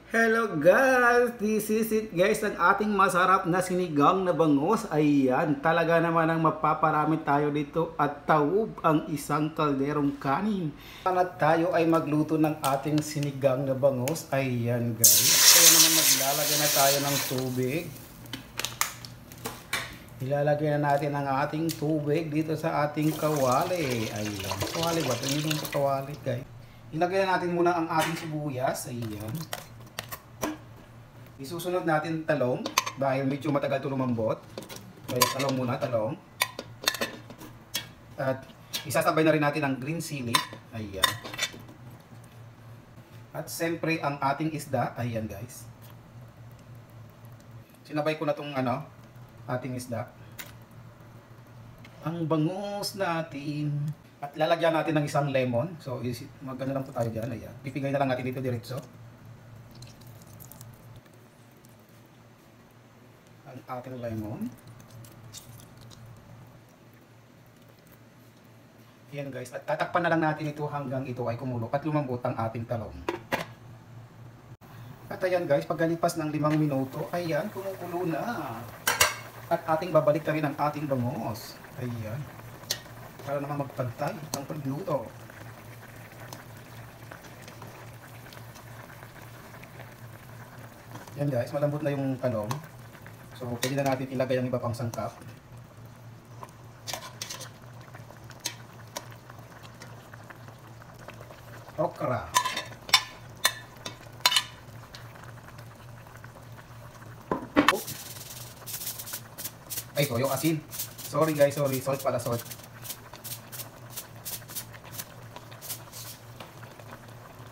Hello guys! This is it guys, ang ating masarap na sinigang na bangus. Ayan, talaga naman ang mapaparami tayo dito at taob ang isang kalderong kanin. At tayo ay magluto ng ating sinigang na bangus. Ayan guys, kaya naman maglalagay na tayo ng tubig. Ilalagay na natin ang ating tubig dito sa ating kawali. Ayan, kawali ba? Ito yung kawali guys. Ilagay na natin muna ang ating sibuyas. Ayan. Isusunod natin talong dahil medyo matagal ito lumambot. Kaya talong muna, talong. At isasabay na rin natin ang green chili. Ayan. At siyempre ang ating isda. Ayan guys. Sinabay ko na itong ating isda. Ang bangus natin. At lalagyan natin ng isang lemon. So magano lang po tayo dyan. Ayan. Pipigay na lang natin dito diretso. Ating lemon. Ayan guys, at tatakpan na lang natin ito hanggang ito ay kumulo at lumambot ang ating talong. At ayan guys, pagkalipas ng 5 minuto, ayan, kumukulo na. At ating babalik na rin ang ating bangus. Ayan. Para naman magpantay ang pagluto. Ayan guys, malambot na yung talong. So, pwede na natin ilagay ang iba pang sangkap. Okra. Oh. Ay, toyo asin. Sorry guys, sorry. Salt pala, salt.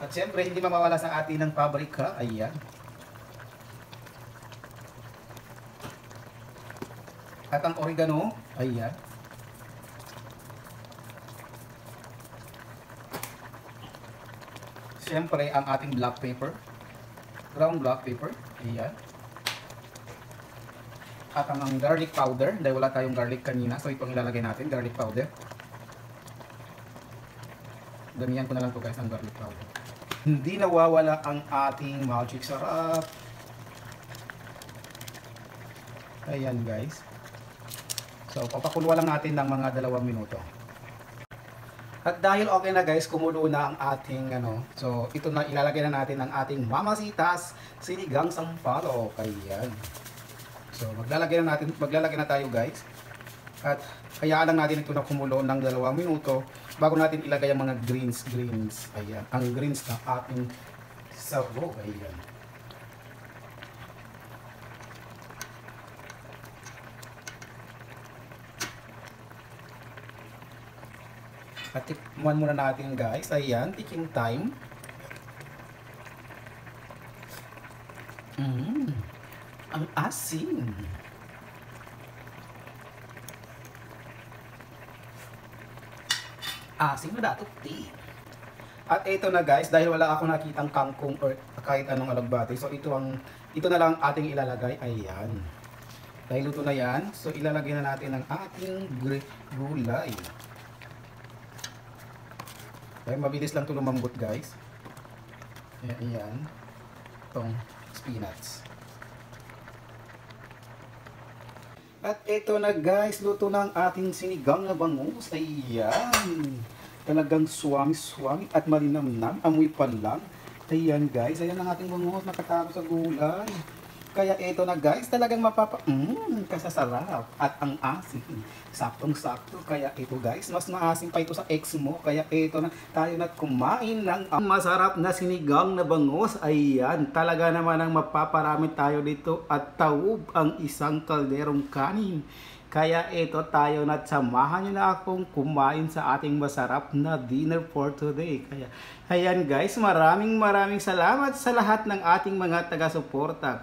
At syempre, hindi mawawala sa atin ng pabrika. Ayan. At ang oregano, ayan. Siyempre, ang ating black pepper. Ground black pepper, ayan. At ang garlic powder, dahil wala tayong garlic kanina, so itong ilalagay natin, garlic powder. Damihan ko na lang to guys, ang garlic powder. Hindi nawawala ang ating magic sarap. Ayan guys. So, papakuluan lang natin ng mga 2 minuto. At dahil okay na guys, kumulo na ang ating so ito na ilalagay na natin ang ating mamasitas sinigang sampalok. Ayan. So, maglalagay na tayo guys. At hayaan lang natin ito na kumulo ng 2 minuto bago natin ilagay ang mga greens. Ayan, ang greens ng ating sabo. Ayan. At tikman muna natin guys. Ayan, taking time. Ang asin. Asin na datot tea. At ito na guys, dahil wala ako nakitang kangkong or kahit anong alagbati. So ito na lang ating ilalagay. Ayan. Dahil luto na yan, so ilalagay na natin ang ating gulay. Dahil mabilis lang ito lumambot guys. Ayan. Itong spinach. At ito na guys, luto na ang ating sinigang na bangus. Ayan. Talagang swami at malinamnam. Amoy pa lang. Ayan guys, ayan ang ating bangus nakatago sa gulay. Kaya ito na guys, talagang kasasarap. At ang asin, saktong-sakto. Kaya ito guys, mas maasim pa ito sa ex mo. Kaya ito na, tayo na kumain ng masarap na sinigang na bangus. Ayan, talaga naman ang mapaparami tayo dito at taob ang isang kalderong kanin. Kaya ito tayo na samahan nyo na akong kumain sa ating masarap na dinner for today. Kaya ayan guys, maraming salamat sa lahat ng ating mga taga-suporta.